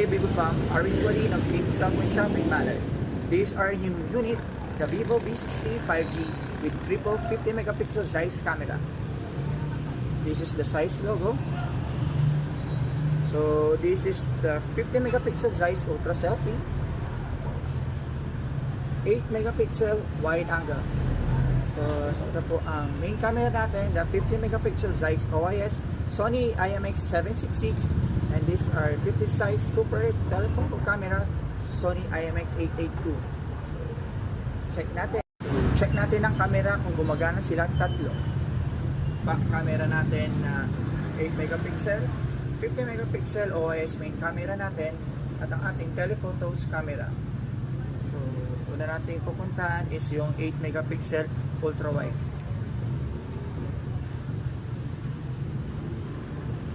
Vivo fam are equally nag-install with shopping mallet. These are new unit, the Vivo V60 5G with triple 50 megapixel Zeiss camera. This is the Zeiss logo. So this is the 50 megapixel Zeiss Ultra Selfie, 8 megapixel wide angle. Tapos ito po ang main camera natin, the 50 megapixel Zeiss OIS Sony IMX766, and these are 50 size super telephoto camera Sony IMX882. Check natin ang camera kung gumagana sila tatlo. Back camera natin na 8 megapixel, 50 megapixel OIS main camera natin, at ang ating telephotos camera. So una natin pupuntahan is yung 8 megapixel ultra wide.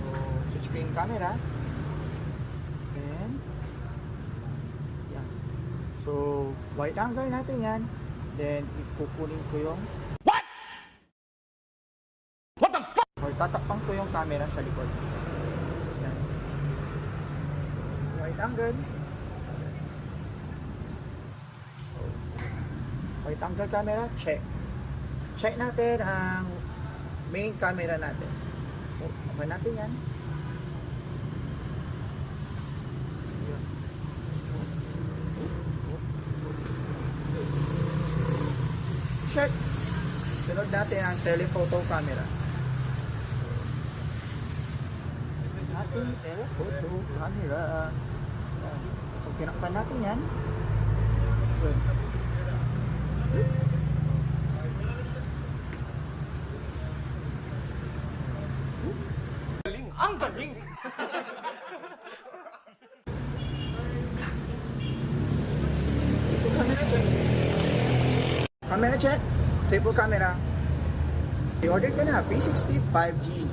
So switch ko yung camera. And yeah. So wide angle natin yan. Then ipupunin ko yung or tatakpan ko yung camera sa likod. Yan. Wide angle. So, wide angle camera, check. Check natin ang main camera natin. So, open natin yan. Yun. Check. Sunod natin ang telephoto camera. Ating telephoto camera. So, pinakpan natin yan. Good. Ang galing! Camera check. Triple camera. I-order ko na V60 5G.